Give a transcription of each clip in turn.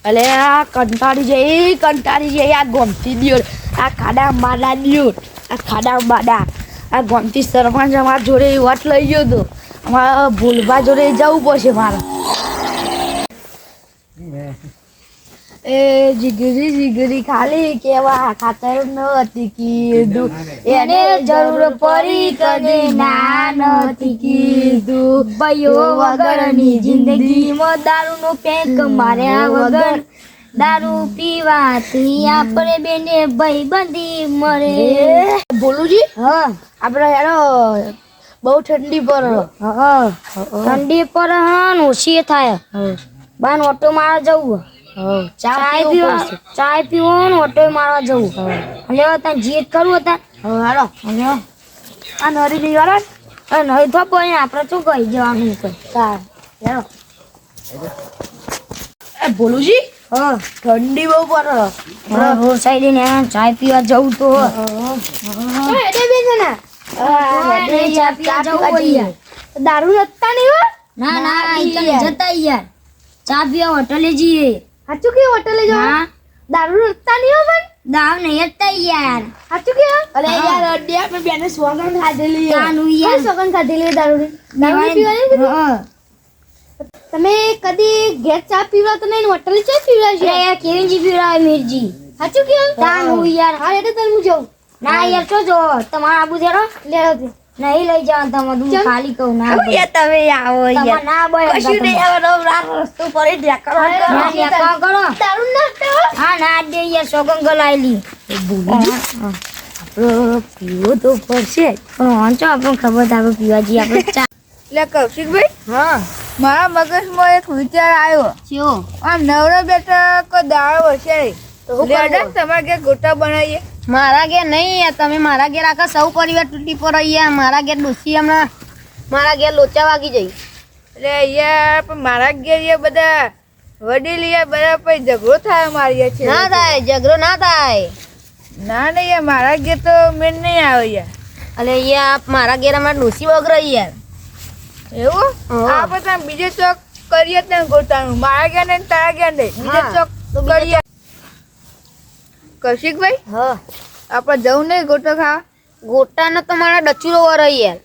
અલે આ કંટાળી જઈ આ ગોમતી દિયો આ ખાડા માડા દિયો આ ખાડા માડા આ ગોમતી સરપંચ અમારા જોડે વાત લઈ ગયો તો અમારા ભૂલભા જોડે જવું પડશે મારે એ જીગરી ખાલી કેવા ખાતર નથી કીધું એને જરૂર પડી કદી ના નથી કીધું ભાઈઓ વગરની જિંદગીમાં દારૂનો પેક માર્યા વગર દારૂ પીવાથી આપણે બેને ભાઈબંધી મળે બોલુજી હા આપણે યાર બહુ ઠંડી પર ઠંડી પર હા ઓછી થાય બાન ઓટો મારવા જવું ચાય પીવો ઓટો મારવા જવું લેવા ત્યાં જીત કરવું હતા હાલો આ નરી નહીં વાળા નહીં થપ આપણે શું કહી જવાનું એ બોલુજી હા ઠંડી બહુ પડે રોડ સાઈડ ને ચાય પીવા જવું તો દારૂ નતા નહીં ના જતા યાર ચા પીવા હોટલે જઈએ સાચું કે હોટલે જવા દારૂ નતા નહીં પણ દારૂ નહીં હતા યાર સાચું કે અરે યાર અડ્યા આપણે બેને સોગન ખાધેલી કાનું યાર સોગન ખાધેલી દારૂ પીવાની તમે કદી ઘેર ચા પીવા તો નહીં હોટલે ચા પીવા છે યાર કેવી જી પીવા મીરજી સાચું કે કાનું યાર હા એટલે તને હું જાઉં ના યાર છો જો તમારા આબુ જેરો લેરો નહીં લઈ જાવ તમે હું ખાલી કહું ના તમે આવો યાર ના બોય કશું નહીં આવો રસ્તો પર ઢેકરો કરો તારું ના હા ના દે યાર સોગંગ લાઈલી બોલી આપણો પીવો તો પડશે પણ વાંચો આપણને ખબર આપણે પીવાજી આપણે ચા લે કૌશિકભાઈ હા મારા મગજમાં એક વિચાર આવ્યો કયો આ નવરો બેટા કો દાળ વસે તો હું કરું તમારે કે ગોટા બનાવીએ મારા ઘેર નહીં તમે મારા ઘેર આખા સૌ પરિવાર તૂટી પડો યાર મારા ઘેર ડોસી હમણાં મારા ઘેર લોચા વાગી જઈ એટલે યાર પણ મારા ઘેર યાર બધા વડીલ યાર બધા પછી ઝઘડો થાય મારી છે ના થાય ઝઘડો ના થાય ના નહીં યાર મારા ઘેર તો મેન નહીં આવે યાર એટલે યાર મારા ઘેર અમારે ડોસી વગર યાર એવું આપણે ત્યાં બીજે ચોક કરીએ ત્યાં ગોટાનું મારા ઘેર ને તારા ઘેર નહીં બીજે ચોક કરીએ કૌશિકભાઈ હા આપણે જવું નહીં ગોટો ખાવા ગોટાનો તો મારા ડચુરો વર યાર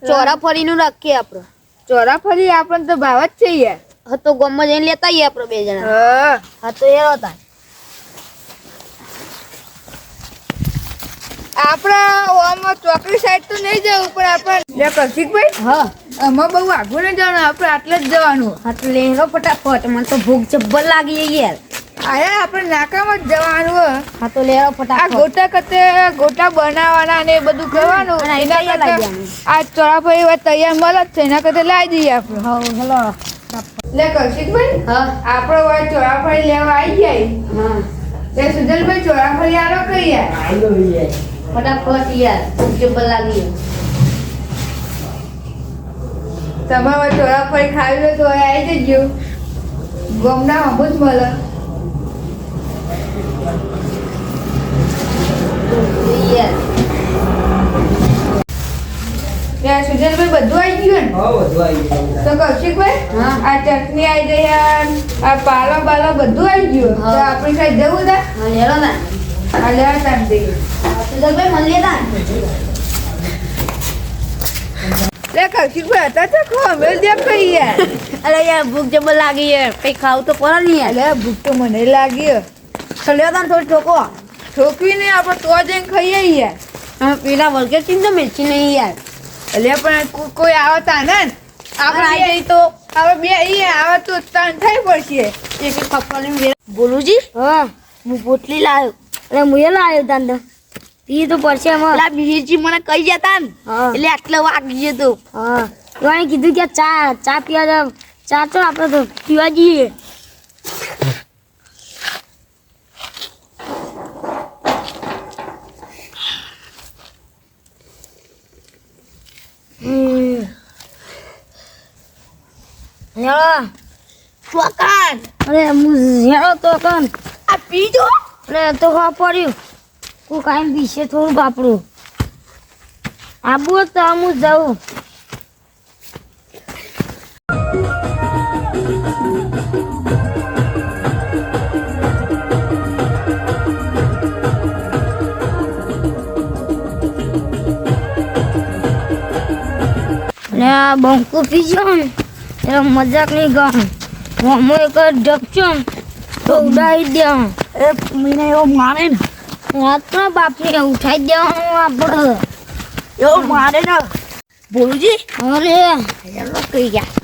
ચોરાફળી નું રાખીએ આપણે ચોરાફળી આપણને તો ભાવ જ છે યાર હા તો ગામમાં જઈને લેતા આવીએ આપણે બે જણા હા તો એ હતા આપણા આમાં ચોકડી સાઈડ તો નહીં જવું પણ આપણે કૌશિકભાઈ હા આમાં બહુ આગળ નહીં જવાનું આપણે આટલે જ જવાનું હા તો લેરો ફટાફટ મને તો ભૂખ જબ્બર લાગી યાર આયા આપણે નાકામાં જ જવાનું હા તો લેરો ફટાફટ આ ગોટા કતે ગોટા બનાવવાના ને બધું કરવાનું એના કરતા આ ચોરાફળી વાત તૈયાર મળે જ છે એના કરતા લાવી દઈએ આપણે હા હેલો લે કૌશિકભાઈ હા આપણે વાત ચોરાફળી લેવા આવી જાય હા લે સુજલભાઈ ચોરાફળી આલો કઈ યાર આલો યાર ફટાફટ યાર ભૂખ જબ્બર લાગી તમારે ચોરાફળી ખાવી હોય તો આવી જજો ગમના હમું જ મળે સુજલભાઈ બધું આવી ગયું ને તો કૌશિકભાઈ આ ચટણી આવી ગઈ આ પાલો બાલો બધું આવી ગયું તો આપણે કઈ જવું તા લેરો ના આ લેવા ટાઈમ દઈએ સુજલભાઈ મને લેતા લે કૌશિકભાઈ હતા તો ખો અમે દેખ કઈ યાર અરે યાર ભૂખ જબર લાગી યાર કઈ ખાવું તો પડે નહીં યાર અરે ભૂખ તો મને લાગી તો લેતા થોડી ઠોકો ઠોકવી નહીં આપણે તો જઈને ખાઈએ યાર પેલા વર્ગે ચીજ મેચી નહીં યાર એટલે પણ કોઈ આવતા ને આપણે આવી જઈ તો હવે બે અહીંયા આવે તો તાન થઈ પડશે એક પપ્પાની બોલુજી હા હું પોટલી લાવ્યો અરે હું એ લાવ્યો તાન તો પી તો પડશે એમાં બીજી મને કહી જતા ને એટલે આટલો વાગી જતો હા તો કીધું કે ચા પીવા ચા તો આપણે તો પીવા જઈએ ચોકાન અરે ઝેરો તો કન આ પીજો અરે તો હા પડ્યું તું કાંઈ પીશે થોડું બાપડું આબુ તો હું જાઉં આ બંકો પીજો ને એટલે મજાક નહીં ગામ હું એક ડબચો તો ઉડાવી દે એ મને એવો મારે ને રાતના બાપને ઉઠાઈ દેવાનું આપણે એવો મારે ને બોલુજી અરે એનો કઈ ગયા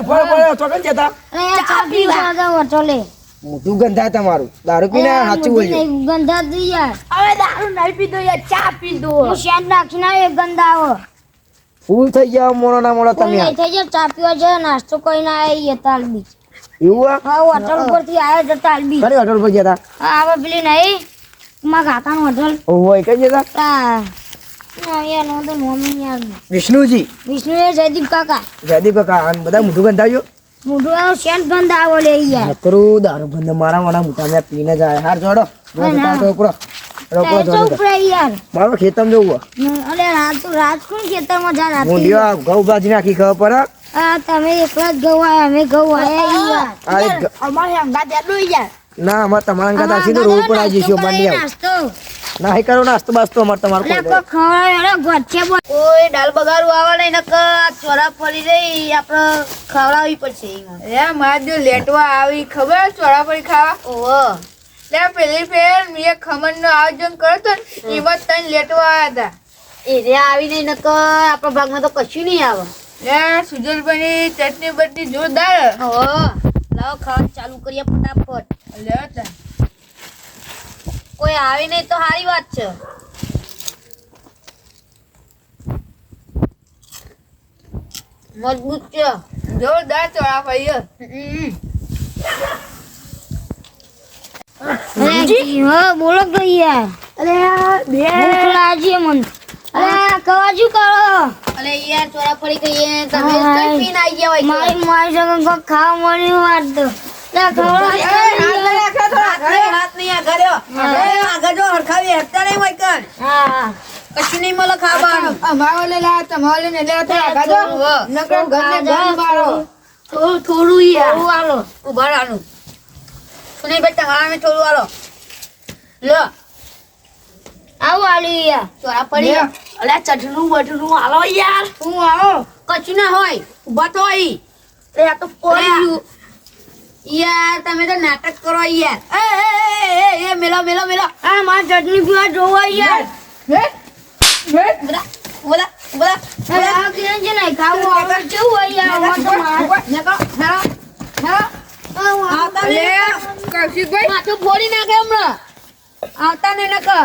ફળ ચોકન જતા અરે ચા પીવા જાવ ચલે મોઢું ગંધા તમારું દારૂ પીને સાચું બોલજો ગંધા દી યાર હવે દારૂ નહીં પીધો યાર ચા પીધો હું શેડ નાખીને એ ગંધા આવો ફૂલ થઈ ગયા મોડો ના મોડો તમે નહીં થઈ જાય ચા પીવા જાય નાસ્તો કરીને આવી તાલબી એવું હા હોટલ ઉપરથી આવ્યા છે તાલબી ખરી હોટલ પર ગયા હતા હા હવે પેલી નહીં માં કાકાનું હોટલ ઓહો કઈ ગયા હતા યાર નો તો મમ્મી યાર વિષ્ણુજી વિષ્ણુ એ જયદીપ કાકા જયદીપ કાકા અને બધા મોઢું ગંધાવ્યો મોઢું આવો શેડ ગંધા આવો લે યાર નકરું દારૂ બંધ મારા મારા મોટા મેં પીને જાય હાર જોડો રોકડો યાર મારો ખેતમ જવું અરે રાત કોણ ખેતરમાં જા રાતે મોઢિયો ઘઉં ભાજી નાખી ખબર પડે આ તમે એકલા જ ઘઉં આયા અમે ઘઉં આયા યાર અમારે અંગા દેડો યાર ના અમારે તમારા કાતા સીધું રોડ પર આવી જઈશું મંડી આવ નાસ્તો ના હી કરો નાસ્તો બાસ્તો અમારે તમારે એટલે કો ખવડાવે ગોઠે બોલ કોઈ દાલ બગાડું આવા નહીં નકર ચોરા પડી રહી આપણે ખવડાવવી પડશે લે માર જો લેટવા આવી ખબર ચોરાફળી ખાવા ઓહો લે પેલી ફેર મેં ખમણ નો આયોજન કર્યો તો ને એમાં તને લેટવા આવ્યા હતા એ રે આવી નહીં નકર આપણા ભાગમાં તો કશું નહીં આવે લે સુજલભાઈની ચટણી બટની જોરદાર ઓહો લાવો ખાવાનું ચાલુ કરીએ ફટાફટ લે તા કોઈ આવી નહીં તો સારી વાત છે મજબૂત છે જોરદાર ચોરાફળી હા બોલો તો યાર અરે બે ભૂખ લાગી મને અરે કવાજુ કરો અરે યાર ચોરા પડી ગઈ તમે કઈ પીને આવી ગયા હોય મારી મારી સગન કો ખાવા મળ્યું વાત તો લે ખવડાવ હાથ નહીં આગળ જો હરખાવી હટતા નહીં હોય કર હા કશું નહીં મળે ખાવાનું અમારો લે લા તમારો લે લે તો ગાજો નકર ઘરને ઘર બારો થોડું યાર થોડું આલો ઉભા રાનું સુની બેટા હામે થોડું આલો લો આવું આલી યાર ચોરા પડી અલે ચટનું બટનું આલો યાર હું આવો કશું ના હોય ઉભા તો અહીં એ આ તો પડી ગયું યાર તમે તો નાટક કરો યાર એ મેલો મેલો મેલો આ માર ચટણી પીવા જોવા યાર બોલા બોલા અરે આ કેમ છે નહીં ખાવું આવે કેવું હોય યાર અમાર તો માર આવતા લે નહીં કૌશિકભાઈ માથું ફોડી નાખે હમણાં આવતા નહીં નકર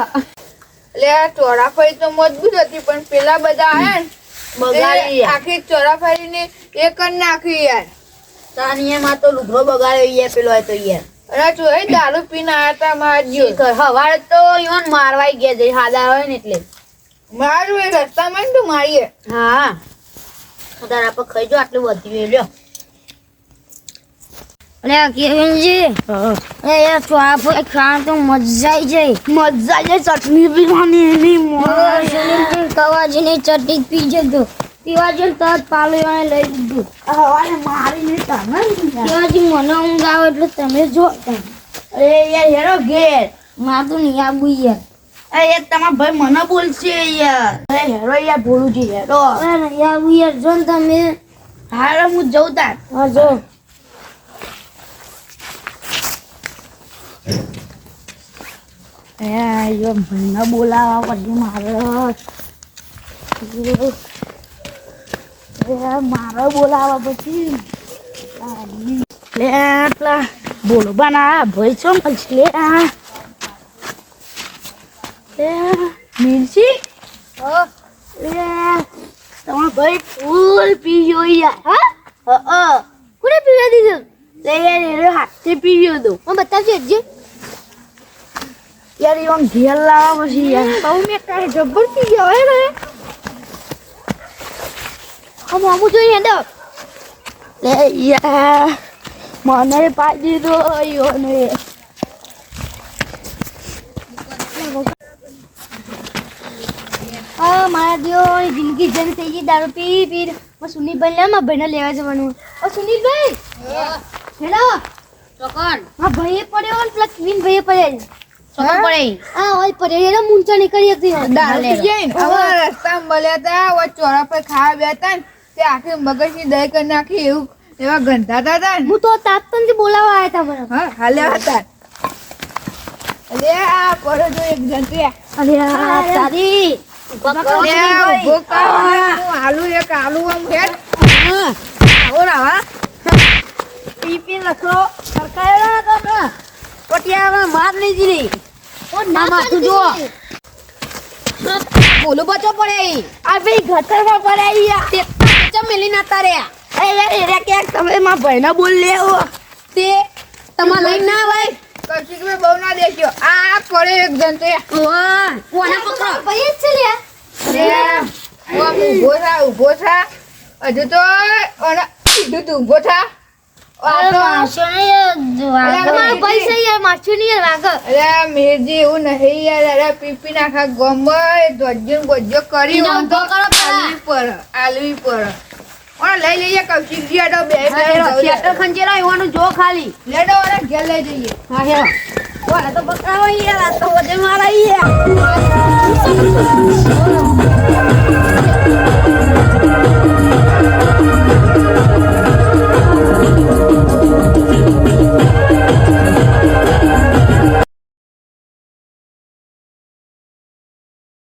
લે ચોરાફળી તો મજબૂત હતી પણ પેલા બધા આયા ને બગાડી એ આખી ચોરાફળી ને એક જ નાખી યાર તાનિયામાં તો લુગડો બગાડ્યો યાર પેલો હોય તો યાર અરે જોઈ દારૂ પીને આયા તા મારજો હવારે તો ઈવન મારવાઈ ગયા છે હાદા હોય ને એટલે મારું એ રસ્તામાં ને તું મારીએ હા તાર આપણે ખાઈ જો આટલું વધી લ્યો અરે કેવિનજી અરે યાર તો આપ ખાણ તો મજા આવી જાય મજા છે ચટણી પીવાની એની સુનિલ કવાજીની ચટણી પી જતો પીવા જો તરત પાલું લઈ લીધું હવારે મારીને તમે પીવાજી મને ઊંઘ આવે એટલે તમે જો અરે યાર હેરો ઘેર મારું નહીં આવું યાર અરે યાર તમારા ભાઈ મને બોલશે યાર અરે હેરો યાર બોલું છે હેરો અરે નહીં આવું યાર જો ને તમે હારે હું જઉં તાર હા જો યો ભાઈને બોલાવા પછી મારે મારે બોલાવા પછી લે એટલા બોલવા ના ભાઈ છો પછી લે મિર્ચી લે તમારો ભાઈ ફૂલ પી ગયો યાર હા કોને પીવા દીધું લે યાર હાથથી પી ગયો તો હું બતાવજો હજી યાર ઈવન ઘેર લાવવા પછી યાર બહુ મેં કાંઈ જબ્બર પી ગયો હે રે હમ આવું જોઈએ દો લે યાર મને પાડી દીધો ઈવને મારા દિયોની જિંદગી જન થઈ ગઈ દારૂ પી પી સુનિલભાઈ લે મારા ભાઈને લેવા જવાનું સુનિલભાઈ હેલો ચોકન મારા ભાઈએ પડ્યો ને પેલા ક્વીન ભાઈએ પડ્યા છોકરો પડે આ હોય પડે એને મૂંચા નીકળી હતી દારૂ પી જાય ને અમારા રસ્તામાં મળ્યા તા ઓય ચોરા પર ખાવા બેઠા ને તે આખી મગજની દહીં કરી નાખી એવું એવા ગંધાતા હતા ને હું તો તાપતનથી બોલાવવા આવ્યા હતા મને હા હાલ્યા હતા અરે આ પડો જો એક જંતુ અરે આ તારી ઉભો કર આલુ એક આલુ આમ હેડ આવો ને આવા પી લખો સરકારે ના તો પટિયામાં માર નહીં જીરી ના માથું જુઓ. બોલો બચો પડે આ ભાઈ ગટરમાં પડાઈ ગયા તે ચમ મેલી ના તારે એ ક્યાંક તમે મારા ભાઈના બોલ લેવો તે તમાર લઈ ના હોય કશીક મેં બહુ ના દેખ્યો આ પડે એક જંતુ ઓવા કોને પકડો ભાઈ જ છે લ્યા અરે આમ ઊભો થા હજુ તો ઓને કીધું તું ઊભો થા આ તો તમારો ભાઈ છે યાર મારશું નહીં યાર વાગો અરે મેરજી એવું નહીં યાર અરે પીપી નાખા ગમે ધોજ્યો ગોજ્યો કરી એને આમ તો ઊભો કરો પેલા. આલવી પર ઓને લઈ લઈએ કૌશિક જી આડો બે થિયેટર ખંજેરા એવાનું જો ખાલી લેડો ઓને ઘેર લઈ જઈએ હા હેરો કોને તો બકાવા યાર આ તો વજન મારા યાર